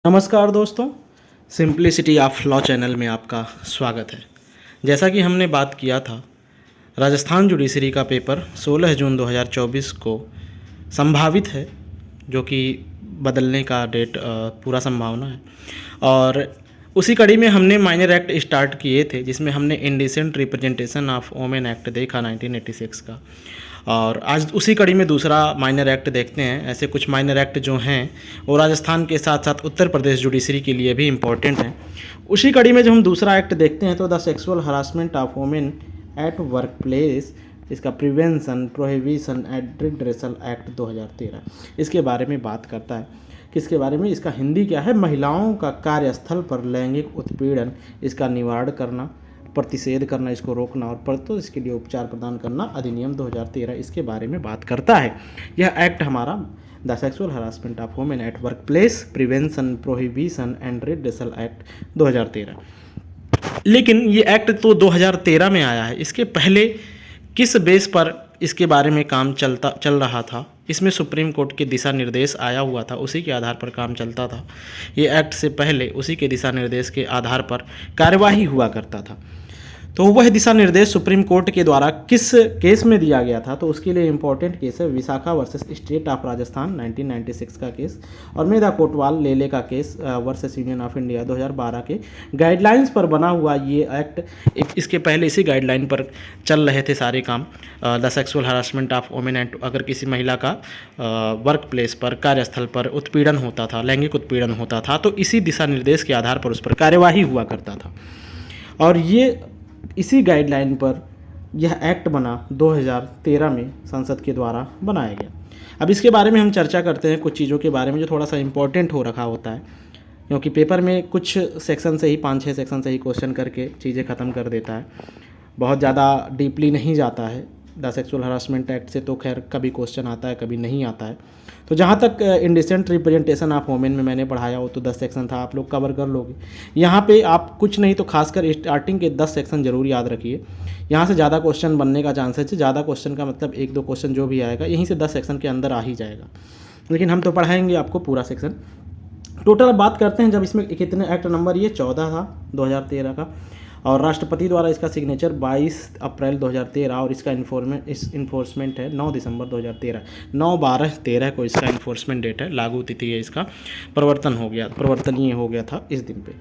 नमस्कार दोस्तों, simplicity of law channel में आपका स्वागत है। जैसा कि हमने बात किया था, राजस्थान जुडिशरी का पेपर 16 जून 2024 को संभावित है, जो कि बदलने का डेट पूरा संभावना है। और उसी कड़ी में हमने माइनर एक्ट स्टार्ट किए थे, जिसमें हमने indecent representation of women act देखा 1986 का। और आज उसी कड़ी में दूसरा माइनर एक्ट देखते हैं। ऐसे कुछ माइनर एक्ट जो हैं वो राजस्थान के साथ साथ उत्तर प्रदेश जुडिशरी के लिए भी इम्पोर्टेंट हैं। उसी कड़ी में जब हम दूसरा एक्ट देखते हैं तो the sexual harassment of women at work place, इसका prevention prohibition and redressal act 2013 इसके बारे में बात करता है। किसके बारे में? इसका हिंदी क्या है? महिलाओं का कार्यस्थल पर लैंगिक उत्पीड़न, इसका निवारण करना, प्रतिषेध करना, इसको रोकना और परतों इसके लिए उपचार प्रदान करना अधिनियम 2013 इसके बारे में बात करता है। यह एक्ट हमारा the sexual harassment of women at work place prevention prohibition and redressal act 2013। लेकिन ये एक्ट तो 2013 में आया है। इसके पहले किस बेस पर इसके बारे में काम चल रहा था? इसमें सुप्रीम कोर्ट के दिशा निर्देश आया हुआ था, उसी के आधार पर काम चलता था। ये एक्ट से पहले उसी के दिशा निर्देश के आधार पर कार्यवाही हुआ करता था। तो वह दिशा निर्देश सुप्रीम कोर्ट के द्वारा किस केस में दिया गया था? तो उसके लिए इम्पोर्टेंट केस है Vishakha versus state of Rajasthan 1996 का केस, और मेधा कोटवाल लेले का case versus union of India 2012 के गाइडलाइंस पर बना हुआ ये एक्ट। इसके पहले इसी गाइडलाइन पर चल रहे थे सारे काम। The sexual harassment of women act, अगर किसी महिला का वर्क प्लेस पर, कार्यस्थल पर उत्पीड़न होता था, लैंगिक उत्पीड़न होता था, तो इसी दिशा निर्देश के आधार पर उस पर कार्यवाही हुआ करता था। और ये इसी गाइडलाइन पर यह एक्ट बना 2013 में संसद के द्वारा बनाया गया। अब इसके बारे में हम चर्चा करते हैं कुछ चीज़ों के बारे में जो थोड़ा सा इम्पोर्टेंट हो रखा होता है, क्योंकि पेपर में कुछ सेक्शन से ही 5-6 सेक्शन से ही क्वेश्चन करके चीज़ें ख़त्म कर देता है, बहुत ज़्यादा डीपली नहीं जाता है। द सेक्सुअल हरासमेंट एक्ट से तो खैर कभी क्वेश्चन आता है, कभी नहीं आता है। तो जहाँ तक इंडिसेंट रिप्रेजेंटेशन ऑफ वुमेन में मैंने पढ़ाया वो तो 10 सेक्शन था, आप लोग कवर कर लोगे। यहाँ पे आप कुछ नहीं तो खासकर स्टार्टिंग के 10 सेक्शन जरूर याद रखिए। यहाँ से ज़्यादा क्वेश्चन बनने का चांसेस है। ज़्यादा क्वेश्चन का मतलब 1-2 क्वेश्चन जो भी आएगा यहीं से 10 सेक्शन के अंदर आ ही जाएगा, लेकिन हम तो पढ़ाएंगे आपको पूरा सेक्शन। टोटल बात करते हैं, जब इसमें कितने एक्ट नंबर, ये 14 था 2013 का, और राष्ट्रपति द्वारा इसका सिग्नेचर 22 अप्रैल 2013, और इसका इन्फोर्समेंट है 9 दिसंबर 2013। 9/12/13 को इसका इन्फोर्समेंट डेट है, लागू तिथि है इसका, परिवर्तनीय हो गया था इस दिन पे।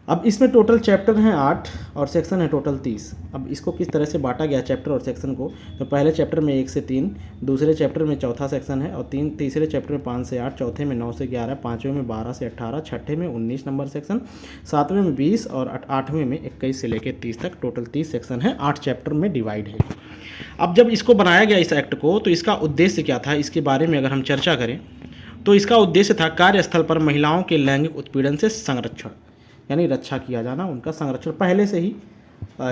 अब इसमें टोटल चैप्टर हैं 8 और सेक्शन है टोटल 30। अब इसको किस तरह से बांटा गया चैप्टर और सेक्शन को? तो पहले चैप्टर में 1 से 3, दूसरे चैप्टर में चौथा सेक्शन है, और तीसरे चैप्टर में 5 से 8, चौथे में 9 से 11, पाँचवें में 12 से 18, छठे में 19 नंबर सेक्शन, सातवें में 20 और आठवें में 21 से लेकर 30 तक टोटल 30 सेक्शन है, 8 चैप्टर में डिवाइड है। अब जब इसको बनाया गया इस एक्ट को, तो इसका उद्देश्य क्या था, इसके बारे में अगर हम चर्चा करें तो इसका उद्देश्य था कार्यस्थल पर महिलाओं के लैंगिक उत्पीड़न से संरक्षण, यानी रक्षा किया जाना, उनका संरक्षण, पहले से ही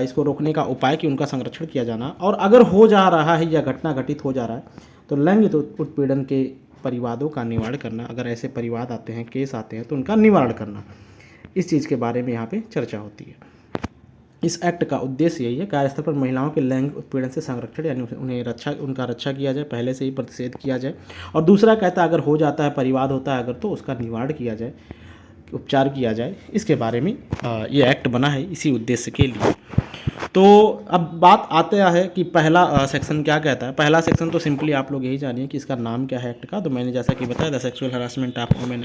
इसको रोकने का उपाय कि उनका संरक्षण किया जाना। और अगर हो जा रहा है या घटना घटित हो जा रहा है तो लैंगिक उत्पीड़न के परिवादों का निवारण करना, अगर ऐसे परिवाद आते हैं, केस आते हैं, तो उनका निवारण करना, इस चीज़ के बारे में यहाँ पे चर्चा होती है। इस एक्ट का उद्देश्य यही है, कार्यस्थल पर महिलाओं के लैंगिक उत्पीड़न से संरक्षण, यानी उनका रक्षा किया जाए, पहले से ही प्रतिषेध किया जाए। और दूसरा कहता है अगर हो जाता है, परिवाद होता है अगर, तो उसका निवारण किया जाए, उपचार किया जाए। इसके बारे में ये एक्ट बना है इसी उद्देश्य के लिए। तो अब बात आता है कि पहला सेक्शन क्या कहता है। पहला सेक्शन तो सिंपली आप लोग यही जानिए कि इसका नाम क्या है एक्ट का। तो मैंने जैसा कि बताया, the sexual harassment of women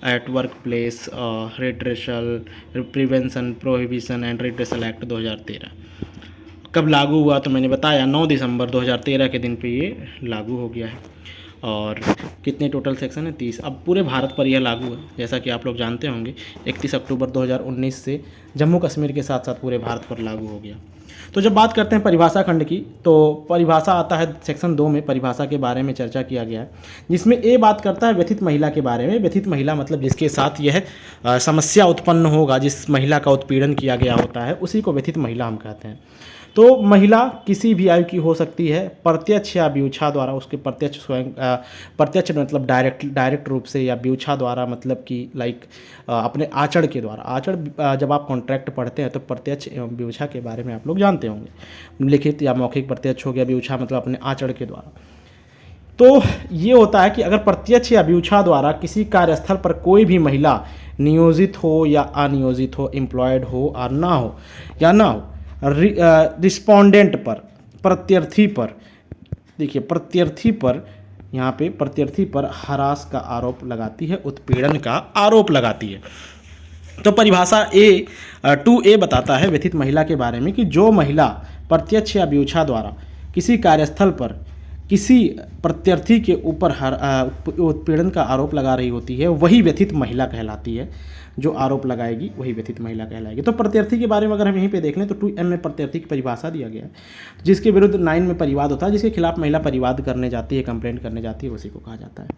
at work place redressal prevention prohibition and redressal act 2013 कब लागू हुआ? तो मैंने बताया 9 दिसंबर 2013 के दिन पे ये लागू हो गया है। और कितने टोटल सेक्शन है? 30। अब पूरे भारत पर यह लागू है, जैसा कि आप लोग जानते होंगे 31 अक्टूबर 2019 से जम्मू कश्मीर के साथ साथ पूरे भारत पर लागू हो गया। तो जब बात करते हैं परिभाषा खंड की, तो परिभाषा आता है सेक्शन 2 में, परिभाषा के बारे में चर्चा किया गया है, जिसमें ए बात करता है व्यथित महिला के बारे में। व्यथित महिला मतलब जिसके साथ यह समस्या उत्पन्न होगा, जिस महिला का उत्पीड़न किया गया होता है, उसी को व्यथित महिला हम कहते हैं। तो महिला किसी भी आयु की हो सकती है, प्रत्यक्ष या व्यूछा द्वारा, उसके प्रत्यक्ष मतलब डायरेक्ट रूप से, या व्यूछा द्वारा मतलब कि अपने आचरण के द्वारा। आचरण जब आप कॉन्ट्रैक्ट पढ़ते हैं तो प्रत्यक्ष एवं व्यूछा के बारे में आप लोग जानते होंगे, लिखित या मौखिक प्रत्यक्ष हो गया, व्यूछा मतलब अपने आचरण के द्वारा। तो ये होता है कि अगर प्रत्यक्ष या व्यूछा द्वारा किसी कार्यस्थल पर कोई भी महिला नियोजित हो या अनियोजित हो, एम्प्लॉयड हो और ना हो या ना हो, रिस्पोंडेंट पर, प्रत्यर्थी पर, देखिए प्रत्यर्थी पर, यहाँ पे प्रत्यर्थी पर हरास का आरोप लगाती है, उत्पीड़न का आरोप लगाती है। तो परिभाषा टू ए बताता है व्यथित महिला के बारे में कि जो महिला प्रत्यक्ष या व्यूछा द्वारा किसी कार्यस्थल पर किसी प्रत्यर्थी के ऊपर उत्पीड़न का आरोप लगा रही होती है, वही व्यथित महिला कहलाती है। जो आरोप लगाएगी वही व्यथित महिला कहलाएगी। तो प्रत्यर्थी के बारे में अगर हम यहीं पे देख लें तो 2M में प्रत्यर्थी की परिभाषा दिया गया है, जिसके विरुद्ध 9 में परिवाद होता है, जिसके खिलाफ महिला परिवाद करने जाती है, कंप्लेंट करने जाती है, उसी को कहा जाता है।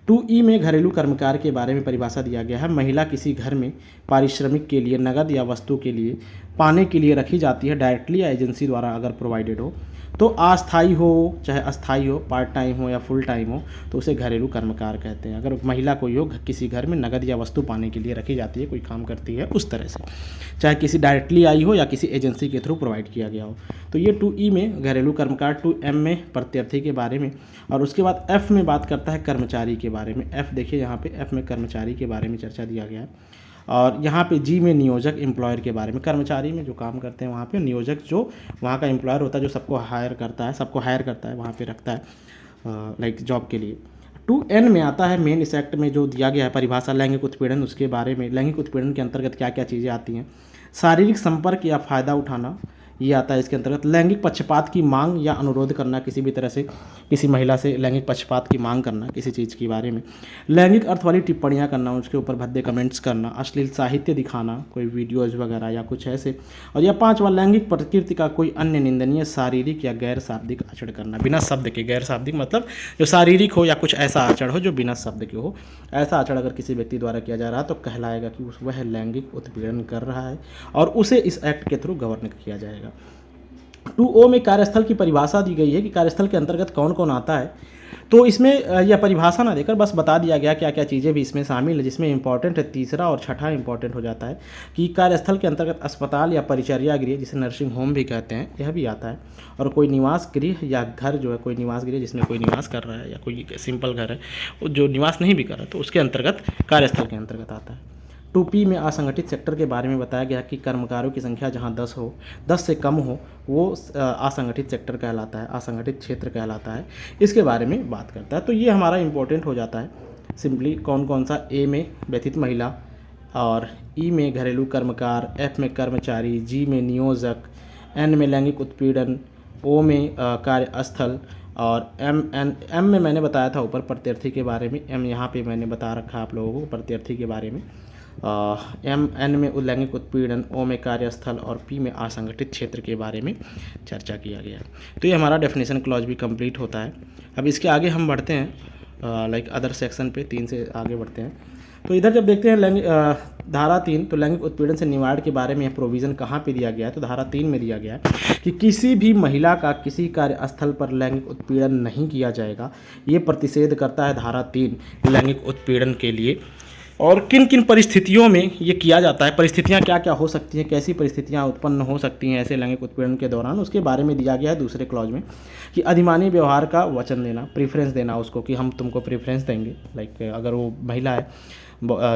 2E में घरेलू कर्मकार के बारे में परिभाषा दिया गया है। महिला किसी घर में पारिश्रमिक के लिए, नगद या वस्तु के लिए पाने के लिए रखी जाती है, डायरेक्टली या एजेंसी द्वारा अगर प्रोवाइडेड हो, तो अस्थाई हो चाहे अस्थाई हो, पार्ट टाइम हो या फुल टाइम हो, तो उसे घरेलू कर्मकार कहते हैं। अगर महिला कोई हो किसी घर में नगद या वस्तु पाने के लिए रखी जाती है, कोई काम करती है उस तरह से, चाहे किसी डायरेक्टली आई हो या किसी एजेंसी के थ्रू प्रोवाइड किया गया हो। तो ये 2E में घरेलू कर्मकार, 2M में प्रत्यर्थी के बारे में, और उसके बाद F में बात करता है कर्मचारी के बारे में। F देखिए यहाँ पे F में कर्मचारी के बारे में चर्चा दिया गया है। और यहाँ पे G में नियोजक, एम्प्लॉयर के बारे में, कर्मचारी में जो काम करते हैं वहाँ पे, नियोजक जो वहाँ का एम्प्लॉयर होता है, जो सबको हायर करता है, वहाँ पे रखता है लाइक जॉब के लिए। 2N में आता है मेन इस एक्ट में जो दिया गया है परिभाषा लैंगिक उत्पीड़न, उसके बारे में। लैंगिक उत्पीड़न के अंतर्गत क्या क्या चीज़ें आती हैं? शारीरिक संपर्क या फ़ायदा उठाना, ये आता है इसके अंतर्गत। लैंगिक पक्षपात की मांग या अनुरोध करना, किसी भी तरह से किसी महिला से लैंगिक पक्षपात की मांग करना किसी चीज़ के बारे में। लैंगिक अर्थ वाली टिप्पणियाँ करना, उसके ऊपर भद्दे कमेंट्स करना, अश्लील साहित्य दिखाना, कोई वीडियोज़ वगैरह या कुछ ऐसे। और या 5वां, लैंगिक प्रकृति का कोई अन्य निंदनीय शारीरिक या गैर शाब्दिक आचरण करना, बिना शब्द के। गैर शाब्दिक मतलब जो शारीरिक हो या कुछ ऐसा आचरण हो जो बिना शब्द के हो, ऐसा आचरण अगर किसी व्यक्ति द्वारा किया जा रहा है तो कहलाएगा कि वह लैंगिक उत्पीड़न कर रहा है, और उसे इस एक्ट के थ्रू गवर्न किया जाएगा। 2O में कार्यस्थल की परिभाषा दी गई है कि कार्यस्थल के अंतर्गत कौन कौन आता है। तो इसमें यह परिभाषा ना देकर बस बता दिया गया क्या क्या चीज़ें भी इसमें शामिल है, जिसमें इंपॉर्टेंट है तीसरा और छठा इंपॉर्टेंट हो जाता है कि कार्यस्थल के अंतर्गत अस्पताल या परिचर्या गृह, जिसे नर्सिंग होम भी कहते हैं, यह भी आता है। और कोई निवास गृह या घर जो है, कोई निवास गृह जिसमें कोई निवास कर रहा है या कोई सिंपल घर है वो जो निवास नहीं भी कर रहा है, तो उसके अंतर्गत कार्यस्थल के अंतर्गत आता है। 2P में असंगठित सेक्टर के बारे में बताया गया कि कर्मकारों की संख्या जहां 10 हो, 10 से कम हो, वो असंगठित सेक्टर कहलाता है, असंगठित क्षेत्र कहलाता है। इसके बारे में बात करता है। तो ये हमारा इम्पोर्टेंट हो जाता है सिंपली कौन कौन सा। A में व्यथित महिला, और E में घरेलू कर्मकार, F में कर्मचारी, G में नियोजक, N में लैंगिक उत्पीड़न, O में कार्यस्थल, और M में मैंने बताया था ऊपर प्रत्यर्थी के बारे में। M यहाँ पे मैंने बता रखा आप लोगों को प्रत्यर्थी के बारे में। N में लैंगिक उत्पीड़न, O में कार्यस्थल, और P में असंगठित क्षेत्र के बारे में चर्चा किया गया है। तो ये हमारा डेफिनेशन क्लॉज भी कंप्लीट होता है। अब इसके आगे हम बढ़ते हैं लाइक अदर सेक्शन पे, 3 से आगे बढ़ते हैं। तो इधर जब देखते हैं धारा 3, तो लैंगिक उत्पीड़न से निवारण के बारे में प्रोविज़न कहाँ पे दिया गया है? तो धारा 3 में दिया गया है कि किसी भी महिला का किसी कार्यस्थल पर लैंगिक उत्पीड़न नहीं किया जाएगा। ये प्रतिषेध करता है धारा 3 लैंगिक उत्पीड़न के लिए। और किन किन परिस्थितियों में ये किया जाता है, परिस्थितियाँ क्या क्या हो सकती हैं, कैसी परिस्थितियाँ उत्पन्न हो सकती हैं ऐसे लैंगिक उत्पीड़न के दौरान, उसके बारे में दिया गया है दूसरे क्लॉज में कि अधिमानी व्यवहार का वचन देना, प्रेफरेंस देना उसको कि हम तुमको प्रेफरेंस देंगे। लाइक अगर वो महिला है,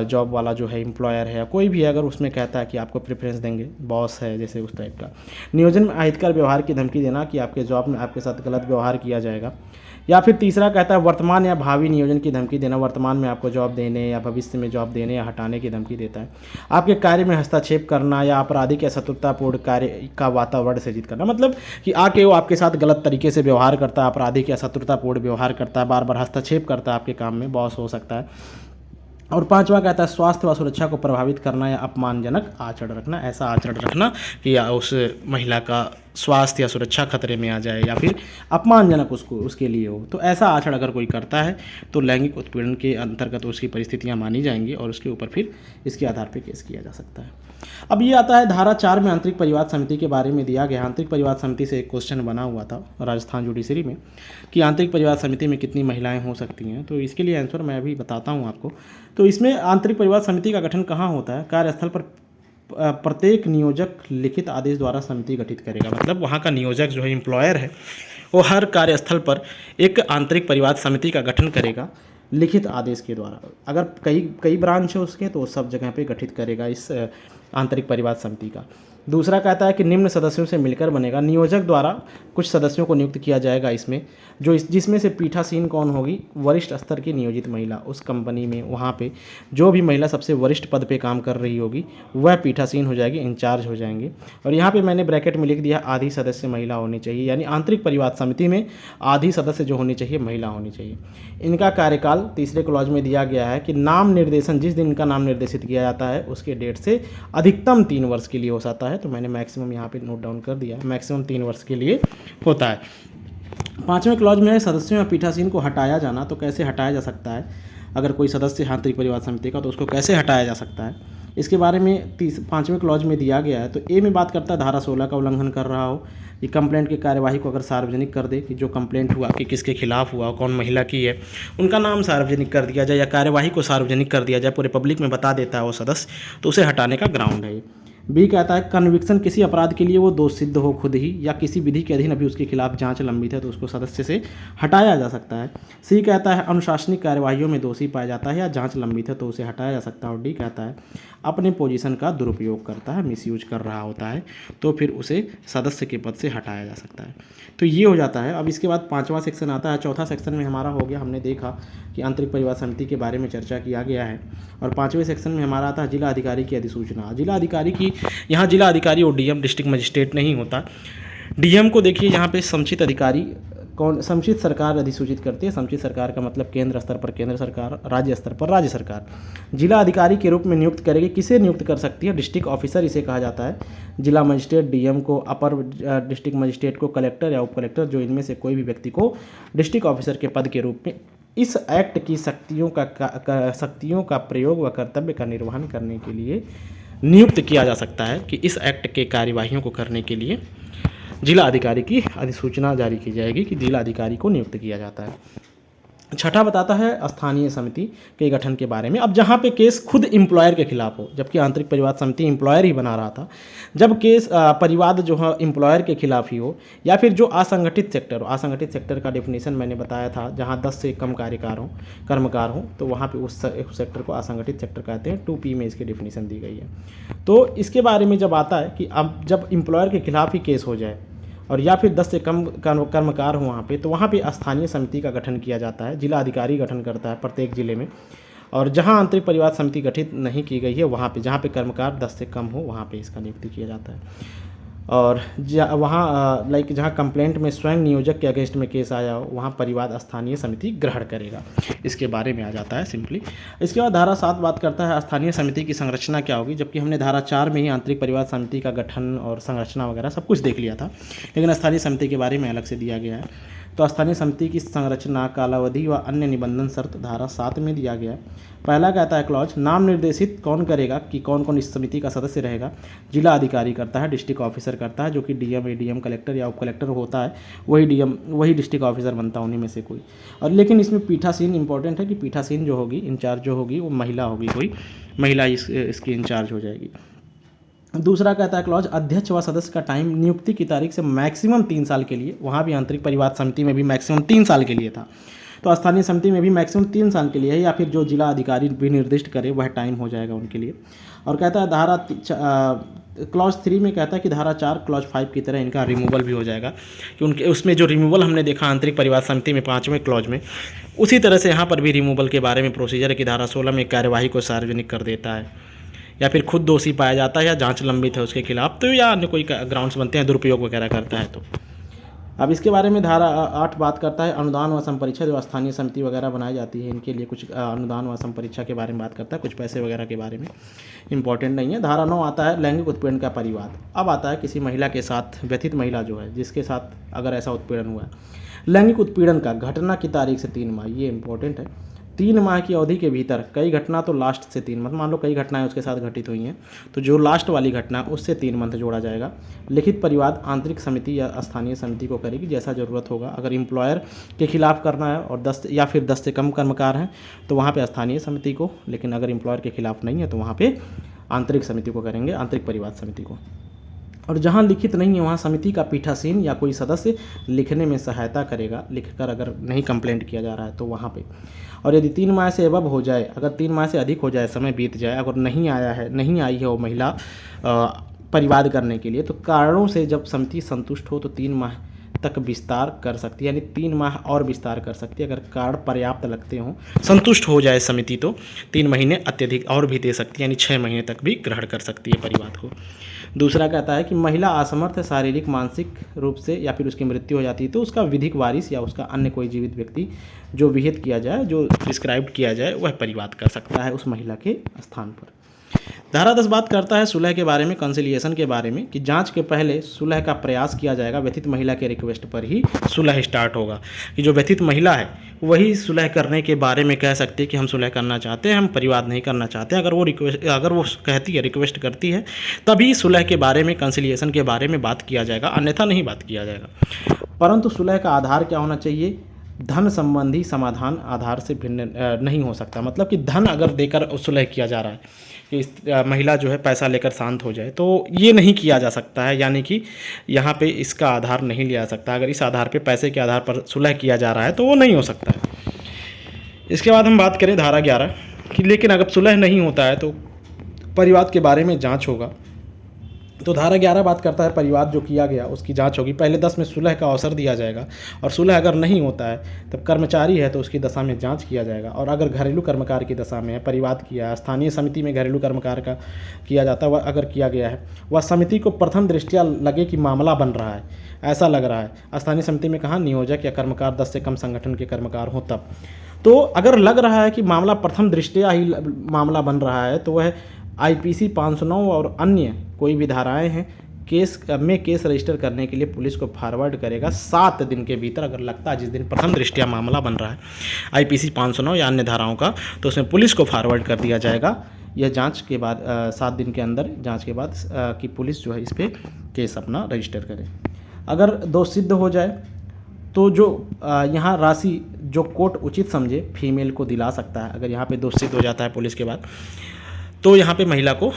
जॉब वाला जो है एम्प्लॉयर है या कोई भी है, अगर उसमें कहता है कि आपको प्रेफरेंस देंगे, बॉस है जैसे, उस टाइप का। नियोजन में अहितकर व्यवहार की धमकी देना कि आपके जॉब में आपके साथ गलत व्यवहार किया जाएगा। या फिर तीसरा कहता है वर्तमान या भावी नियोजन की धमकी देना, वर्तमान में आपको जॉब देने या भविष्य में जॉब देने या हटाने की धमकी देता है। आपके कार्य में हस्तक्षेप करना या आपराधिक या शत्रुतापूर्ण कार्य का वातावरण सृजित करना, मतलब कि आके वो आपके साथ गलत तरीके से व्यवहार करता है, आपराधिक या शत्रुतापूर्ण व्यवहार करता है, बार बार हस्तक्षेप करता है आपके काम में, बॉस हो सकता है। और 5वां कहता है स्वास्थ्य व सुरक्षा को प्रभावित करना या अपमानजनक आचरण रखना, ऐसा आचरण रखना कि या उस महिला का स्वास्थ्य या सुरक्षा खतरे में आ जाए या फिर अपमानजनक उसके लिए हो। तो ऐसा आचरण अगर कोई करता है तो लैंगिक उत्पीड़न के अंतर्गत उसकी परिस्थितियां मानी जाएंगी और उसके ऊपर फिर इसके आधार पर केस किया जा सकता है। अब ये आता है धारा 4 में आंतरिक परिवाद समिति के बारे में दिया गया। आंतरिक परिवाद समिति से एक क्वेश्चन बना हुआ था राजस्थान जुडिशरी में कि आंतरिक परिवाद समिति में कितनी महिलाएं हो सकती हैं। तो इसके लिए आंसर मैं अभी बताता हूं आपको। तो इसमें आंतरिक परिवाद समिति का गठन कहाँ होता है? कार्यस्थल पर प्रत्येक नियोजक लिखित आदेश द्वारा समिति गठित करेगा। मतलब वहाँ का नियोजक जो है एम्प्लॉयर है वो हर कार्यस्थल पर एक आंतरिक परिवाद समिति का गठन करेगा लिखित आदेश के द्वारा। अगर कई कई ब्रांच है उसके तो सब जगह पे गठित करेगा इस आंतरिक परिवाद समिति का। दूसरा कहता है कि निम्न सदस्यों से मिलकर बनेगा। नियोजक द्वारा कुछ सदस्यों को नियुक्त किया जाएगा इसमें, जिसमें से पीठासीन कौन होगी, वरिष्ठ स्तर की नियोजित महिला। उस कंपनी में वहाँ पे जो भी महिला सबसे वरिष्ठ पद पे काम कर रही होगी वह पीठासीन हो जाएगी, इंचार्ज हो जाएंगे। और यहाँ पे मैंने ब्रैकेट में लिख दिया आधी सदस्य महिला होनी चाहिए, यानी आंतरिक परिवाद समिति में आधी सदस्य जो होनी चाहिए महिला होनी चाहिए। इनका कार्यकाल तीसरे क्लॉज में दिया गया है कि नाम निर्देशन, जिस दिन इनका नाम निर्देशित किया जाता है उसके डेट से अधिकतम 3 वर्ष के लिए हो सकता है। तो मैंने मैक्सिमम यहाँ पे नोट डाउन कर दिया है, मैक्सिमम 3 वर्ष के लिए होता है। 5वें क्लॉज में है सदस्यों या पीठासीन को हटाया जाना। तो कैसे हटाया जा सकता है, अगर कोई सदस्य आंतरिक परिवाद समिति का तो उसको कैसे हटाया जा सकता है, इसके बारे में 5वें क्लॉज में दिया गया है। तो ए में बात करता है धारा 16 का उल्लंघन कर रहा हो, ये कंप्लेंट की कार्यवाही को अगर सार्वजनिक कर दे कि जो कंप्लेंट हुआ कि किसके खिलाफ हुआ, कौन महिला की है, उनका नाम सार्वजनिक कर दिया जाए या कार्यवाही को सार्वजनिक कर दिया जाए, पूरे पब्लिक में बता देता है वो सदस्य, तो उसे हटाने का ग्राउंड है। बी कहता है कन्विक्शन, किसी अपराध के लिए वो दोष सिद्ध हो खुद ही या किसी विधि के अधीन अभी उसके खिलाफ जांच लंबित है तो उसको सदस्य से हटाया जा सकता है। सी कहता है अनुशासनिक कार्यवाहियों में दोषी पाया जाता है या जांच लंबित है तो उसे हटाया जा सकता है। और डी कहता है अपने पोजीशन का दुरुपयोग करता है, मिसयूज कर रहा होता है, तो फिर उसे सदस्य के पद से हटाया जा सकता है। तो ये हो जाता है। अब इसके बाद 5वां सेक्शन आता है। चौथा सेक्शन में हमारा हो गया, हमने देखा कि आंतरिक परिवाद समिति के बारे में चर्चा किया गया है। और 5वें सेक्शन में हमारा आता है जिला अधिकारी की अधिसूचना। जिला अधिकारी की, यहाँ जिला अधिकारी और डीएम डिस्ट्रिक्ट मजिस्ट्रेट नहीं होता। डीएम को देखिए यहाँ पे समुचित अधिकारी कौन, समुचित सरकार अधिसूचित करती है। समुचित सरकार का मतलब केंद्र स्तर पर केंद्र सरकार, राज्य स्तर पर राज्य सरकार। जिला अधिकारी के रूप में नियुक्त करेगी, किसे नियुक्त कर सकती है, डिस्ट्रिक्ट ऑफिसर इसे कहा जाता है। जिला मजिस्ट्रेट डीएम को, अपर डिस्ट्रिक्ट मजिस्ट्रेट को कलेक्टर या उप कलेक्टर, जो इनमें से कोई भी व्यक्ति को डिस्ट्रिक्ट ऑफिसर के पद के रूप में इस एक्ट की शक्तियों का प्रयोग व कर्तव्य का निर्वहन करने के लिए नियुक्त किया जा सकता है कि इस एक्ट के कार्यवाहियों को करने के लिए जिला अधिकारी की अधिसूचना जारी की जाएगी कि जिला अधिकारी को नियुक्त किया जाता है। छठा बताता है स्थानीय समिति के गठन के बारे में। अब जहाँ पे केस खुद एम्प्लॉयर के खिलाफ हो, जबकि आंतरिक परिवाद समिति एम्प्लॉयर ही बना रहा था, जब केस परिवाद जो है एम्प्लॉयर के खिलाफ ही हो, या फिर जो असंगठित सेक्टर हो, असंगठित सेक्टर का डेफिनेशन मैंने बताया था, जहाँ 10 से कम कर्मकार हों तो वहाँ पे उस सेक्टर को असंगठित सेक्टर कहते हैं। 2P में इसकी डेफिनेशन दी गई है। तो इसके बारे में जब आता है कि अब जब एम्प्लॉयर के खिलाफ ही केस हो जाए और या फिर 10 से कम कर्मकार हो वहाँ पे, तो वहाँ पे स्थानीय समिति का गठन किया जाता है। जिला अधिकारी गठन करता है प्रत्येक जिले में। और जहाँ आंतरिक परिवाद समिति गठित नहीं की गई है वहाँ पे, जहाँ पे कर्मकार 10 से कम हो, वहाँ पे इसका नियुक्ति किया जाता है। और वहाँ लाइक जहाँ कंप्लेंट में स्वयं नियोजक के अगेंस्ट में केस आया हो, वहाँ परिवाद स्थानीय समिति ग्रहण करेगा। इसके बारे में आ जाता है सिंपली। इसके बाद धारा 7 बात करता है स्थानीय समिति की संरचना क्या होगी, जबकि हमने धारा 4 में ही आंतरिक परिवाद समिति का गठन और संरचना वगैरह सब कुछ देख लिया था, लेकिन स्थानीय समिति के बारे में अलग से दिया गया है। तो स्थानीय समिति की संरचना, कालावधि व अन्य निबंधन शर्त धारा 7 में दिया गया है। पहला कहता है क्लॉज, नाम निर्देशित कौन करेगा कि कौन कौन इस समिति का सदस्य रहेगा। जिला अधिकारी करता है, डिस्ट्रिक्ट ऑफिसर करता है, जो कि डीएम, एडीएम, कलेक्टर या उप कलेक्टर होता है, वही डीएम, वही डिस्ट्रिक्ट ऑफिसर बनता है उन्हीं में से कोई। और लेकिन इसमें पीठासीन इंपॉर्टेंट है कि पीठासीन जो होगी, इंचार्ज जो होगी, वो महिला होगी, कोई महिला इसकी इंचार्ज हो जाएगी। दूसरा कहता है क्लॉज, अध्यक्ष व सदस्य का टाइम नियुक्ति की तारीख से मैक्सिमम 3 साल के लिए। वहाँ भी आंतरिक परिवाद समिति में भी मैक्सिमम 3 साल के लिए था, तो स्थानीय समिति में भी मैक्सिमम 3 साल के लिए है, या फिर जो जिला अधिकारी भी निर्दिष्ट करे वह टाइम हो जाएगा उनके लिए। और कहता है क्लॉज 3 में कहता है कि धारा 4 क्लॉज 5 की तरह इनका रिमूवल भी हो जाएगा, कि उनके उसमें जो रिमूवल हमने देखा आंतरिक परिवाद समिति में 5वें क्लॉज में, उसी तरह से यहाँ पर भी रिमूवल के बारे में प्रोसीजर है कि धारा 16 में कार्यवाही को सार्वजनिक कर देता है, या फिर खुद दोषी पाया जाता है या जांच लंबित है उसके खिलाफ, तो या अन्य कोई ग्राउंड्स बनते हैं, दुरुपयोग वगैरह करता है। तो अब इसके बारे में धारा 8 बात करता है अनुदान व संपरीक्षा, जो स्थानीय समिति वगैरह बनाई जाती है इनके लिए कुछ अनुदान व संपरीक्षा के बारे में बात करता है, कुछ पैसे वगैरह के बारे में, इंपॉर्टेंट नहीं है। धारा 9 आता है लैंगिक उत्पीड़न का परिवाद। अब आता है किसी महिला के साथ, व्यथित महिला जो है जिसके साथ अगर ऐसा उत्पीड़न हुआ है, लैंगिक उत्पीड़न का घटना की तारीख से 3 माह, ये इंपॉर्टेंट है। 3 माह की अवधि के भीतर, कई घटना तो लास्ट से 3 मंथ, मान लो कई घटनाएं उसके साथ घटित हुई हैं, तो जो लास्ट वाली घटना उससे 3 मंथ जोड़ा जाएगा। लिखित परिवाद आंतरिक समिति या स्थानीय समिति को करेगी जैसा ज़रूरत होगा। अगर एम्प्लॉयर के खिलाफ करना है और 10 या फिर 10 से कम कर्मकार हैं तो वहाँ पे स्थानीय समिति को, लेकिन अगर एम्प्लॉयर के खिलाफ नहीं है तो वहाँ पे आंतरिक समिति को करेंगे, आंतरिक परिवाद समिति को। और जहाँ लिखित नहीं है वहाँ समिति का पीठासीन या कोई सदस्य लिखने में सहायता करेगा, लिखकर अगर नहीं कंप्लेंट किया जा रहा है तो वहाँ पे। और यदि 3 माह से एबव हो जाए, अगर 3 माह से अधिक हो जाए, समय बीत जाए, अगर नहीं आई है वो महिला परिवाद करने के लिए, तो कारणों से जब समिति संतुष्ट हो तो 3 माह तक विस्तार कर सकती है, यानी 3 माह और विस्तार कर सकती है। अगर कारण पर्याप्त लगते हों, संतुष्ट हो जाए समिति, तो 3 महीने अत्यधिक और भी दे सकती है, यानी 6 महीने तक भी ग्रहण कर सकती है परिवाद को। दूसरा कहता है कि महिला असमर्थ है शारीरिक मानसिक रूप से या फिर उसकी मृत्यु हो जाती है तो उसका विधिक वारिस या उसका अन्य कोई जीवित व्यक्ति जो विहित किया जाए, जो प्रिस्क्राइब्ड किया जाए, वह परिवाद कर सकता है उस महिला के स्थान पर। धारा 10 बात करता है सुलह के बारे में, कंसिलिएशन के बारे में, कि जांच के पहले सुलह का प्रयास किया जाएगा। व्यथित महिला के रिक्वेस्ट पर ही सुलह स्टार्ट होगा, कि जो व्यथित महिला है वही सुलह करने के बारे में कह सकती है कि हम सुलह करना चाहते हैं, हम परिवाद नहीं करना चाहते हैं। अगर वो कहती है, रिक्वेस्ट करती है, तभी सुलह के बारे में, कंसिलिएशन के बारे में बात किया जाएगा, अन्यथा नहीं बात किया जाएगा। परंतु सुलह का आधार क्या होना चाहिए? धन संबंधी समाधान आधार से भिन्न नहीं हो सकता। मतलब कि धन अगर देकर सुलह किया जा रहा है कि इस महिला जो है पैसा लेकर शांत हो जाए, तो ये नहीं किया जा सकता है, यानी कि यहाँ पे इसका आधार नहीं लिया जा सकता। अगर इस आधार पे, पैसे के आधार पर सुलह किया जा रहा है तो वो नहीं हो सकता है। इसके बाद हम बात करें धारा 11 कि लेकिन अगर सुलह नहीं होता है तो परिवाद के बारे में जाँच होगा। तो धारा 11 बात करता है परिवाद जो किया गया उसकी जांच होगी। पहले 10 में सुलह का अवसर दिया जाएगा, और सुलह अगर नहीं होता है तब कर्मचारी है तो उसकी दशा में जांच किया जाएगा। और अगर घरेलू कर्मकार की दशा में है, परिवाद किया है, स्थानीय समिति में घरेलू कर्मकार का किया जाता है, वह अगर किया गया है, वह समिति को प्रथम दृष्टया लगे कि मामला बन रहा है, ऐसा लग रहा है। स्थानीय समिति में कहा नियोजक या कर्मकार 10 से कम संगठन के कर्मकार हों तब। तो अगर लग रहा है कि मामला प्रथम दृष्टया ही मामला बन रहा है तो वह IPC 509 और अन्य कोई भी धाराएं हैं केस रजिस्टर करने के लिए पुलिस को फॉरवर्ड करेगा 7 दिन के भीतर। अगर लगता है जिस दिन प्रथम दृष्टया मामला बन रहा है IPC 509 या अन्य धाराओं का, तो उसमें पुलिस को फॉरवर्ड कर दिया जाएगा। यह जांच के बाद 7 दिन के अंदर जांच के बाद कि पुलिस जो है इस पर केस अपना रजिस्टर करे। अगर दोष सिद्ध हो जाए तो जो यहाँ राशि जो कोर्ट उचित समझे फीमेल को दिला सकता है। अगर यहाँ पे दोष सिद्ध हो जाता है पुलिस के बाद, तो यहाँ पे महिला को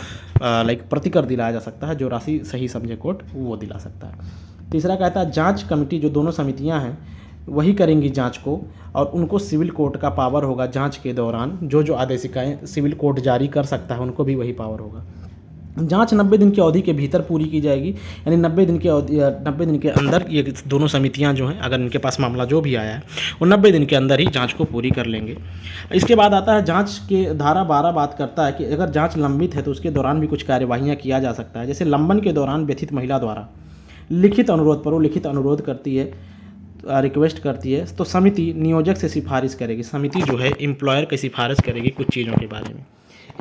प्रतिकर दिलाया जा सकता है, जो राशि सही समझे कोर्ट वो दिला सकता है। तीसरा कहता है जांच कमेटी, जो दोनों समितियां हैं वही करेंगी जांच को, और उनको सिविल कोर्ट का पावर होगा जांच के दौरान। जो आदेशिकाएं सिविल कोर्ट जारी कर सकता है उनको भी वही पावर होगा। जांच 90 दिन की अवधि के भीतर पूरी की जाएगी, यानी 90 दिन के अंदर ये दोनों समितियां जो हैं, अगर इनके पास मामला जो भी आया है वो 90 दिन के अंदर ही जांच को पूरी कर लेंगे। इसके बाद आता है जांच के धारा 12 बात करता है कि अगर जांच लंबित है तो उसके दौरान भी कुछ कार्यवाहियां किया जा सकता है। जैसे लंबन के दौरान व्यथित महिला द्वारा लिखित अनुरोध पर वो लिखित अनुरोध करती है, रिक्वेस्ट करती है, तो समिति नियोजक से सिफारिश करेगी। समिति जो है एम्प्लॉयर की सिफारिश करेगी कुछ चीज़ों के बारे में।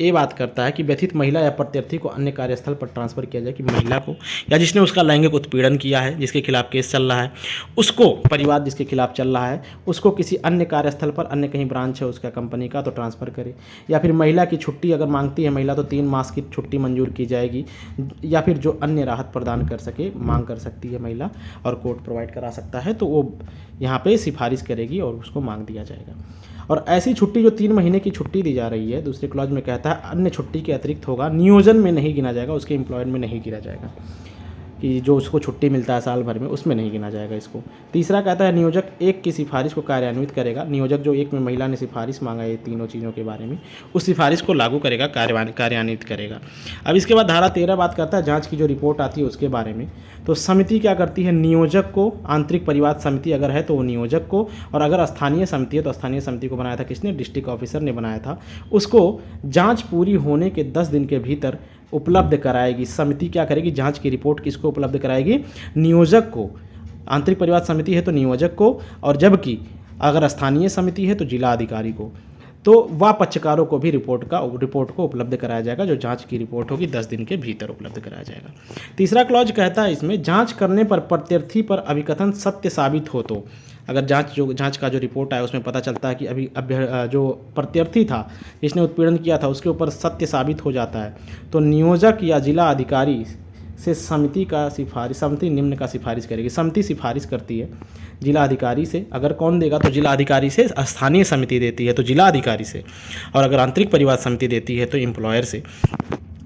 ये बात करता है कि व्यथित महिला या प्रत्यर्थी को अन्य कार्यस्थल पर ट्रांसफ़र किया जाए, कि महिला को या जिसने उसका लैंगिक उत्पीड़न किया है, जिसके खिलाफ केस चल रहा है, उसको परिवाद जिसके खिलाफ चल रहा है, उसको किसी अन्य कार्यस्थल पर, अन्य कहीं ब्रांच है उसका कंपनी का, तो ट्रांसफ़र करे। या फिर महिला की छुट्टी अगर मांगती है महिला तो 3 मास की छुट्टी मंजूर की जाएगी, या फिर जो अन्य राहत प्रदान कर सके मांग कर सकती है महिला और कोर्ट प्रोवाइड करा सकता है, तो वो यहाँ पे सिफारिश करेगी और उसको मांग दिया जाएगा। और ऐसी छुट्टी जो 3 महीने की छुट्टी दी जा रही है, दूसरे क्लॉज में कहता है अन्य छुट्टी के अतिरिक्त होगा, नियोजन में नहीं गिना जाएगा, उसके एम्प्लॉयड में नहीं गिना जाएगा, कि जो उसको छुट्टी मिलता है साल भर में उसमें नहीं गिना जाएगा इसको। तीसरा कहता है नियोजक एक की सिफारिश को कार्यान्वित करेगा। नियोजक जो एक में महिला ने सिफारिश मांगा है तीनों चीज़ों के बारे में, उस सिफारिश को लागू करेगा, कार्यान्वित करेगा। अब इसके बाद धारा 13 बात करता है जांच की जो रिपोर्ट आती है उसके बारे में। तो समिति क्या करती है, नियोजक को, आंतरिक परिवाद समिति अगर है तो वो नियोजक को, और अगर स्थानीय समिति है तो स्थानीय समिति को बनाया था किसने, डिस्ट्रिक्ट ऑफिसर ने बनाया था, उसको जाँच पूरी होने के 10 दिन के भीतर उपलब्ध कराएगी। समिति क्या करेगी, जांच की रिपोर्ट किसको उपलब्ध कराएगी, नियोजक को। आंतरिक परिवाद समिति है तो नियोजक को, और जबकि अगर स्थानीय समिति है तो जिला अधिकारी को। तो वह पक्षकारों को भी रिपोर्ट को उपलब्ध कराया जाएगा, जो जांच की रिपोर्ट होगी 10 दिन के भीतर उपलब्ध कराया जाएगा। तीसरा क्लॉज कहता है इसमें जांच करने पर प्रत्यर्थी पर अभिकथन सत्य साबित हो, तो अगर जांच का जो रिपोर्ट आया उसमें पता चलता है कि जो प्रत्यर्थी था जिसने उत्पीड़न किया था उसके ऊपर सत्य साबित हो जाता है, तो नियोजक या जिला अधिकारी से समिति निम्न का सिफारिश करेगी। समिति सिफारिश करती है जिला अधिकारी से, अगर कौन देगा तो जिला अधिकारी से, स्थानीय समिति देती है तो जिला अधिकारी से, और अगर आंतरिक परिवाद समिति देती है तो एम्प्लॉयर से।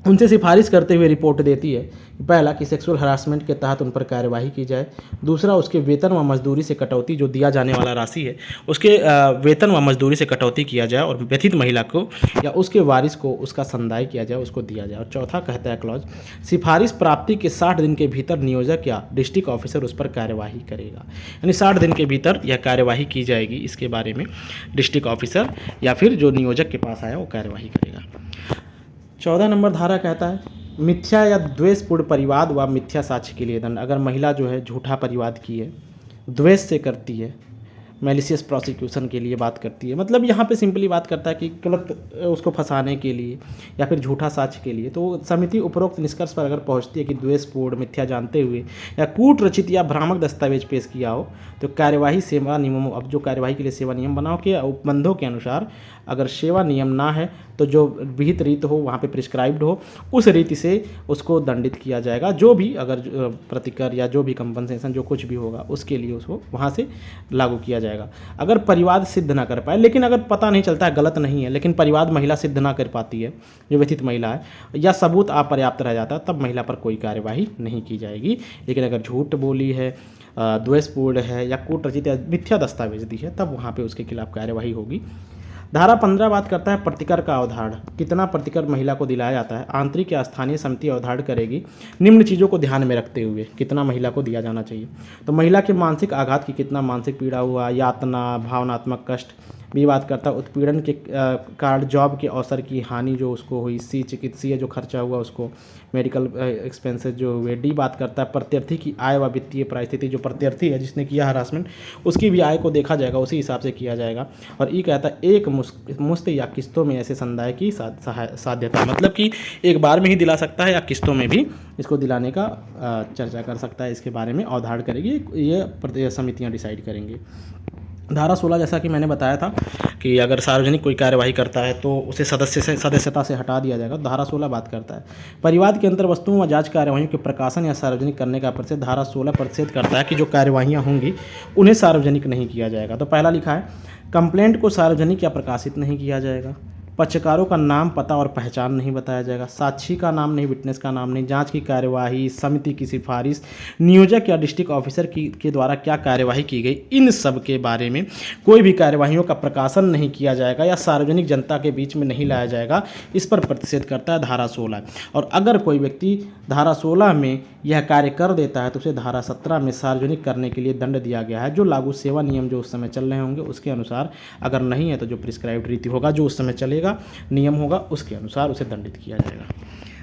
उनसे सिफारिश करते हुए रिपोर्ट देती है। पहला कि सेक्सुअल हरासमेंट के तहत उन पर कार्यवाही की जाए। दूसरा, उसके वेतन व मजदूरी से कटौती, जो दिया जाने वाला राशि है उसके वेतन व मजदूरी से कटौती किया जाए और व्यथित महिला को या उसके वारिस को उसका संदाय किया जाए, उसको दिया जाए। और चौथा कहता है क्लॉज, सिफारिश प्राप्ति के 60 दिन के भीतर नियोजक या डिस्ट्रिक्ट ऑफिसर उस पर कार्यवाही करेगा। यानी 60 दिन के भीतर यह कार्यवाही की जाएगी, इसके बारे में डिस्ट्रिक्ट ऑफिसर या फिर जो नियोजक के पास आया वो कार्यवाही करेगा। 14 नंबर धारा कहता है मिथ्या या द्वेषपूर्ण परिवाद व मिथ्या साक्ष्य के लिए दंड। अगर महिला जो है झूठा परिवाद की है, द्वेष से करती है, मैलिशियस प्रोसिक्यूशन के लिए बात करती है, मतलब यहाँ पे सिंपली बात करता है कि गलत उसको फंसाने के लिए या फिर झूठा साक्ष्य के लिए, तो समिति उपरोक्त निष्कर्ष पर अगर पहुँचती है कि द्वेषपूर्ण, मिथ्या जानते हुए या कूट रचित या भ्रामक दस्तावेज पेश किया हो, तो कार्यवाही सेवा नियमों, अब जो कार्यवाही के लिए सेवा नियम बनाओ के उपबंधों के अनुसार, अगर सेवा नियम ना है तो जो विहित रीति हो, वहाँ पे प्रिस्क्राइब्ड हो, उस रीति से उसको दंडित किया जाएगा। जो भी अगर प्रतिकर या जो भी कंपनसेशन जो कुछ भी होगा उसके लिए उसको वहाँ से लागू किया जाएगा। अगर परिवाद सिद्ध ना कर पाए, लेकिन अगर पता नहीं चलता है, गलत नहीं है, लेकिन परिवाद महिला सिद्ध ना कर पाती है, जो व्यथित महिला है, या सबूत अपर्याप्त रह जाता है, तब महिला पर कोई कार्यवाही नहीं की जाएगी। लेकिन अगर झूठ बोली है, द्वेषपूर्ण है या कूट रचित या मिथ्या दस्तावेज दी है, तब वहाँ पे उसके खिलाफ कार्यवाही होगी। धारा 15 बात करता है प्रतिकर का अवधारण, कितना प्रतिकर महिला को दिलाया जाता है। आंतरिक या स्थानीय समिति अवधारण करेगी निम्न चीज़ों को ध्यान में रखते हुए कितना महिला को दिया जाना चाहिए। तो महिला के मानसिक आघात की कितना मानसिक पीड़ा हुआ, यातना, भावनात्मक कष्ट भी बात करता है। उत्पीड़न के कारण जॉब के अवसर की हानि जो उसको हुई, सी चिकित्सीय जो खर्चा हुआ उसको, मेडिकल एक्सपेंसेस जो हुए। डी बात करता है प्रत्यर्थी की आय व वित्तीय परिस्थिति, जो प्रत्यर्थी है जिसने किया हरासमेंट उसकी भी आय को देखा जाएगा, उसी हिसाब से किया जाएगा। और ई कहता है एक मुश्त या किस्तों में ऐसे संदाय की साध्यता, मतलब कि एक बार में ही दिला सकता है या किस्तों में भी इसको दिलाने का चर्चा कर सकता है। इसके बारे में अवधारण करेगी, ये समितियाँ डिसाइड करेंगी। धारा 16 जैसा कि मैंने बताया था कि अगर सार्वजनिक कोई कार्यवाही करता है तो उसे सदस्यता से हटा दिया जाएगा। धारा 16 बात करता है परिवाद के अंतर वस्तुओं व जांच कार्यवाहियों के प्रकाशन या सार्वजनिक करने का प्रतिशत। धारा 16 प्रतिशत करता है कि जो कार्यवाहियाँ होंगी उन्हें सार्वजनिक नहीं किया जाएगा। तो पहला लिखा है कंप्लेंट को सार्वजनिक या प्रकाशित नहीं किया जाएगा। पक्षकारों का नाम, पता और पहचान नहीं बताया जाएगा। साक्षी का नाम नहीं, विटनेस का नाम नहीं। जांच की कार्यवाही, समिति की सिफारिश, नियोजक या डिस्ट्रिक्ट ऑफिसर के द्वारा क्या कार्यवाही की गई, इन सब के बारे में कोई भी कार्यवाहियों का प्रकाशन नहीं किया जाएगा या सार्वजनिक जनता के बीच में नहीं लाया जाएगा। इस पर प्रतिषेध करता है धारा 16। और अगर कोई व्यक्ति धारा 16 में यह कार्य कर देता है तो उसे धारा 17 में सार्वजनिक करने के लिए दंड दिया गया है। जो लागू सेवा नियम जो उस समय चल रहे होंगे उसके अनुसार, अगर नहीं है तो जो प्रिस्क्राइब्ड रीति होगा जो उस समय चलेगा, नियम होगा, उसके अनुसार उसे दंडित किया जाएगा।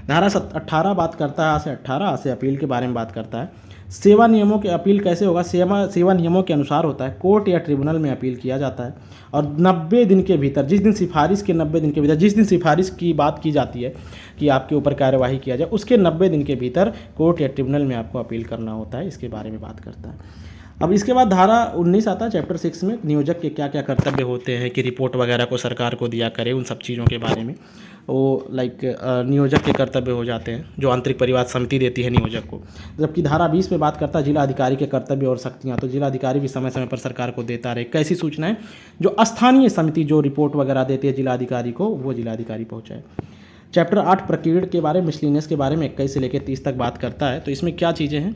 धारा 18 बात करता है 18 से अपील के बारे में बात करता है। सेवा नियमों के अपील कैसे होगा, सेवा नियमों के अनुसार होता है। कोर्ट या ट्रिब्यूनल में अपील किया जाता है और 90 दिन के भीतर, जिस दिन सिफारिश के 90 दिन के भीतर, जिस दिन सिफारिश की बात की जाती है कि आपके ऊपर कार्यवाही किया जाए, उसके 90 दिन के भीतर कोर्ट या ट्रिब्यूनल में आपको अपील करना होता है। इसके बारे में बात करता है। अब इसके बाद धारा 19 आता है चैप्टर 6 में, नियोजक के क्या क्या कर्तव्य होते हैं कि रिपोर्ट वगैरह को सरकार को दिया करे, उन सब चीज़ों के बारे में। वो नियोजक के कर्तव्य हो जाते हैं जो आंतरिक परिवाद समिति देती है नियोजक को। जबकि धारा 20 में बात करता है जिला अधिकारी के कर्तव्य और शक्तियाँ। तो जिला अधिकारी भी समय समय पर सरकार को देता रहे। कैसी सूचनाएं, जो स्थानीय समिति जो रिपोर्ट वगैरह देती है जिला अधिकारी को, वो जिला अधिकारी पहुँचाए। चैप्टर 8 प्रकीर्ण के बारे में, मिसलिनियस के बारे में 21 से लेकर 30 तक बात करता है। तो इसमें क्या चीज़ें हैं,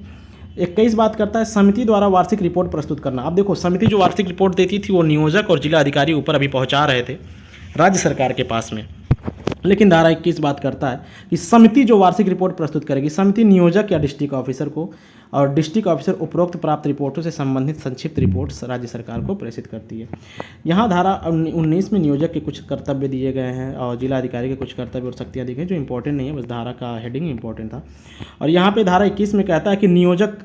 21 बात करता है समिति द्वारा वार्षिक रिपोर्ट प्रस्तुत करना। अब देखो समिति जो वार्षिक रिपोर्ट देती थी वो नियोजक और जिला अधिकारी ऊपर अभी पहुंचा रहे थे राज्य सरकार के पास में, लेकिन धारा 21 बात करता है कि समिति जो वार्षिक रिपोर्ट प्रस्तुत करेगी, समिति नियोजक या डिस्ट्रिक्ट ऑफिसर को, और डिस्ट्रिक्ट ऑफिसर उपरोक्त प्राप्त रिपोर्टों से संबंधित संक्षिप्त रिपोर्ट राज्य सरकार को प्रेषित करती है। यहाँ धारा 19 में नियोजक के कुछ कर्तव्य दिए गए हैं और जिला अधिकारी के कुछ कर्तव्य और शक्तियाँ दी गई जो इंपॉर्टेंट नहीं है, बस धारा का हेडिंग इंपॉर्टेंट था। और यहाँ पे धारा 21 में कहता है कि नियोजक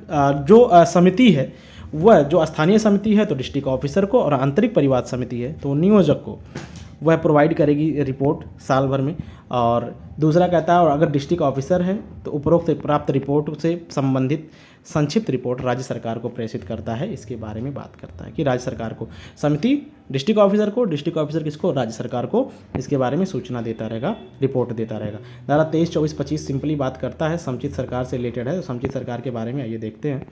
जो समिति है वह जो स्थानीय समिति है तो डिस्ट्रिक्ट ऑफिसर को, और आंतरिक परिवाद समिति है तो नियोजक को वह प्रोवाइड करेगी रिपोर्ट साल भर में। और दूसरा कहता है और अगर डिस्ट्रिक्ट ऑफिसर है तो उपरोक्त प्राप्त रिपोर्ट से संबंधित संक्षिप्त रिपोर्ट राज्य सरकार को प्रेषित करता है। इसके बारे में बात करता है कि राज्य सरकार को, समिति डिस्ट्रिक्ट ऑफिसर को, डिस्ट्रिक्ट ऑफिसर किसको, राज्य सरकार को इसके बारे में सूचना देता रहेगा, रिपोर्ट देता रहेगा। धारा 23, 24, 25 सिंपली बात करता है समुचित सरकार से रिलेटेड है। तो समुचित सरकार के बारे में आइए देखते हैं।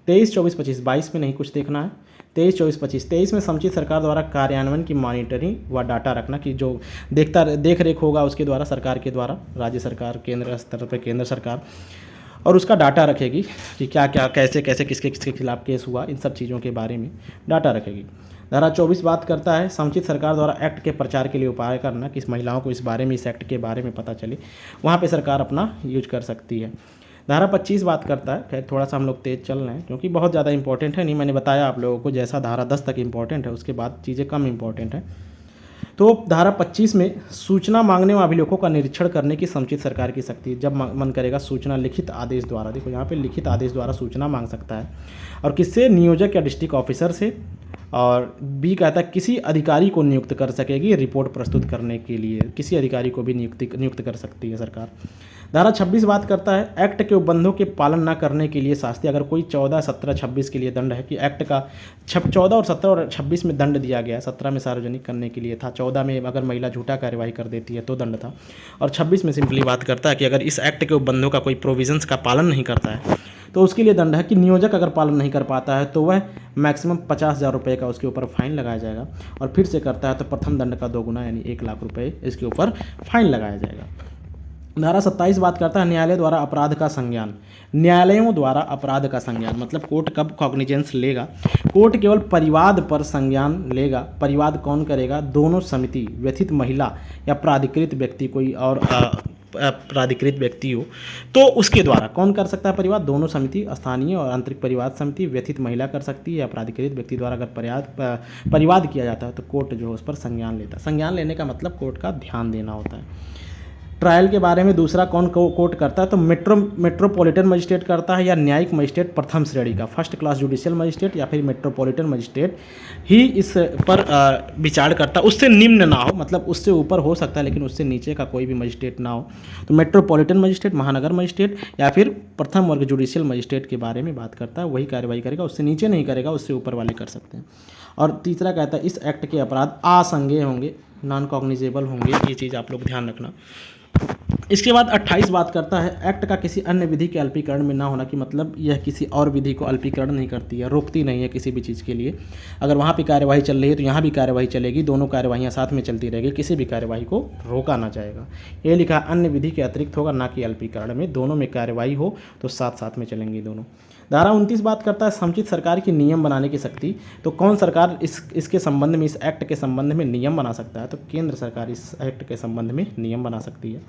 23, 24, 25, 22 में नहीं कुछ देखना है। 23, 24, 25, 23 में समुचित सरकार द्वारा कार्यान्वयन की मॉनिटरिंग व डाटा रखना कि जो देख रेख होगा उसके द्वारा, सरकार के द्वारा, राज्य सरकार, केंद्र स्तर पर केंद्र सरकार, और उसका डाटा रखेगी कि क्या क्या कैसे कैसे किसके किसके खिलाफ केस हुआ, इन सब चीज़ों के बारे में डाटा रखेगी। धारा 24 बात करता है समुचित सरकार द्वारा एक्ट के प्रचार के लिए उपाय करना, कि महिलाओं को इस बारे में, इस एक्ट के बारे में पता चले, वहाँ पे सरकार अपना यूज कर सकती है। धारा 25 बात करता है, खैर थोड़ा सा हम लोग तेज चल रहे हैं क्योंकि बहुत ज़्यादा इंपॉर्टेंट है नहीं, मैंने बताया आप लोगों को जैसा धारा 10 तक इंपॉर्टेंट है उसके बाद चीज़ें कम इंपॉर्टेंट है। तो धारा 25 में सूचना मांगने व अभिलेखों का निरीक्षण करने की समुचित सरकार की शक्ति, जब मन करेगा सूचना लिखित आदेश द्वारा, देखो यहाँ पे लिखित आदेश द्वारा सूचना मांग सकता है, और किससे, नियोजक या डिस्ट्रिक्ट ऑफिसर से। और बी कहता है किसी अधिकारी को नियुक्त कर सकेगी रिपोर्ट प्रस्तुत करने के लिए, किसी अधिकारी को भी नियुक्त कर सकती है सरकार। धारा 26 बात करता है एक्ट के उपबंधों के पालन न करने के लिए शास्ति, अगर कोई 14, 17, 26 के लिए दंड है कि एक्ट का 14 और 17 और 26 में दंड दिया गया है, 17 में सार्वजनिक करने के लिए था, 14 में अगर महिला झूठा कार्यवाही कर देती है तो दंड था, और 26 में सिंपली बात करता है कि अगर इस एक्ट के उपबंधों का कोई प्रोविजंस का पालन नहीं करता है तो उसके लिए दंड है कि नियोजक अगर पालन नहीं कर पाता है तो वह मैक्सिमम 50,000 रुपये का उसके ऊपर फाइन लगाया जाएगा, और फिर से करता है तो प्रथम दंड का 2 गुना यानी 1 लाख रुपये इसके ऊपर फाइन लगाया जाएगा। धारा 27 बात करता है न्यायालय द्वारा अपराध का संज्ञान, न्यायालयों द्वारा अपराध का संज्ञान मतलब कोर्ट कब कॉग्निजेंस लेगा, कोर्ट केवल परिवाद पर संज्ञान लेगा। परिवाद कौन करेगा, दोनों समिति, व्यथित महिला या प्राधिकृत व्यक्ति, कोई और प्राधिकृत व्यक्ति हो तो उसके द्वारा कौन कर सकता है परिवाद, दोनों समिति, स्थानीय और आंतरिक परिवाद समिति, व्यथित महिला कर सकती है, या प्राधिकृत व्यक्ति द्वारा अगर परिवाद किया जाता है तो कोर्ट जो है उस पर संज्ञान लेता है। संज्ञान लेने का मतलब कोर्ट का ध्यान देना होता है। ट्रायल के बारे में दूसरा कौन कोर्ट करता है, तो मेट्रोपॉलिटन मजिस्ट्रेट करता है, या न्यायिक मजिस्ट्रेट प्रथम श्रेणी का, फर्स्ट क्लास जुडिशियल मजिस्ट्रेट, या फिर मेट्रोपॉलिटन मजिस्ट्रेट ही इस पर विचार करता है। उससे निम्न ना हो, मतलब उससे ऊपर हो सकता है लेकिन उससे नीचे का कोई भी मजिस्ट्रेट ना हो, तो मेट्रोपॉलिटन मजिस्ट्रेट, महानगर मजिस्ट्रेट, या फिर प्रथम वर्ग जुडिशियल मजिस्ट्रेट के बारे में बात करता है, वही कार्रवाई करेगा, उससे नीचे नहीं करेगा, उससे ऊपर वाले कर सकते हैं। और तीसरा कहता है इस एक्ट के अपराध असंज्ञेय होंगे, नॉन कॉग्निजेबल होंगे, ये चीज़ आप लोग ध्यान रखना। इसके बाद 28 बात करता है एक्ट का किसी अन्य विधि के अल्पीकरण में ना होना, कि मतलब यह किसी और विधि को अल्पीकरण नहीं करती है, रोकती नहीं है किसी भी चीज़ के लिए। अगर वहाँ पे कार्यवाही चल रही है तो यहाँ भी कार्यवाही चलेगी, दोनों कार्यवाहियाँ साथ में चलती रहेगी, किसी भी कार्यवाही को रोका ना जाएगा। ये लिखा अन्य विधि के अतिरिक्त होगा, ना कि अल्पीकरण में, दोनों में कार्यवाही हो तो साथ साथ में चलेंगी दोनों। धारा 29 बात करता है समुचित सरकार की नियम बनाने की शक्ति, तो कौन सरकार इसके संबंध में, इस एक्ट के संबंध में नियम बना सकता है, तो केंद्र सरकार इस एक्ट के संबंध में नियम बना सकती है।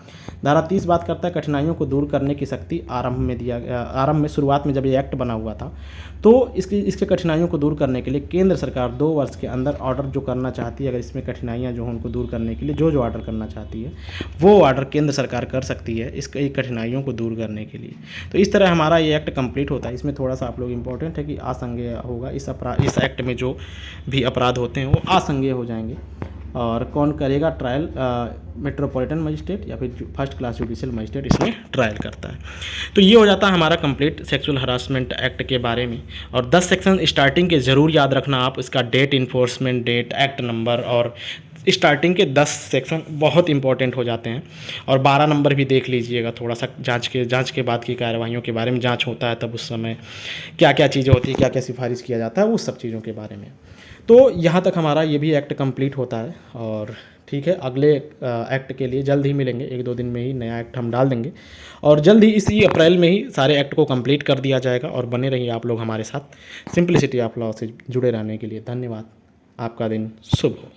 धारा 30 बात करता है कठिनाइयों को दूर करने की शक्ति, आरंभ में शुरुआत में जब ये एक्ट बना हुआ था तो इसके कठिनाइयों को दूर करने के लिए केंद्र सरकार 2 वर्ष के अंदर ऑर्डर जो करना चाहती है, अगर इसमें कठिनाइयाँ जो हैं उनको दूर करने के लिए जो ऑर्डर करना चाहती है वो ऑर्डर केंद्र सरकार कर सकती है इसकी कठिनाइयों को दूर करने के लिए। तो इस तरह हमारा ये एक्ट कंप्लीट होता है। इसमें थोड़ा सा आप लोग इंपॉर्टेंट है कि असंज्ञेय होगा, इस एक्ट में जो भी अपराध होते हैं वो असंज्ञेय हो जाएंगे। और कौन करेगा ट्रायल, मेट्रोपॉलिटन मजिस्ट्रेट या फिर फर्स्ट क्लास जुडिशियल मजिस्ट्रेट इसमें ट्रायल करता है। तो ये हो जाता है हमारा कंप्लीट सेक्सुअल हरासमेंट एक्ट के बारे में। और 10 सेक्शन स्टार्टिंग के ज़रूर याद रखना आप, इसका date, enforcement date, act number, और स्टार्टिंग के 10 सेक्शन बहुत इंपॉर्टेंट हो जाते हैं। और 12 नंबर भी देख लीजिएगा, थोड़ा सा जांच के बाद की कार्यवाहियों के बारे में, जांच होता है तब उस समय क्या क्या चीज़ें होती है, क्या क्या सिफारिश किया जाता है, उस सब चीज़ों के बारे में। तो यहाँ तक हमारा ये भी एक्ट कंप्लीट होता है। और ठीक है, अगले एक्ट के लिए जल्द ही मिलेंगे, 1-2 दिन में ही नया एक्ट हम डाल देंगे, और जल्द ही इसी अप्रैल में ही सारे एक्ट को कंप्लीट कर दिया जाएगा। और बने रहिए आप लोग हमारे साथ सिंप्लिसिटी ऑफ लॉ से जुड़े रहने के लिए। धन्यवाद, आपका दिन शुभ हो।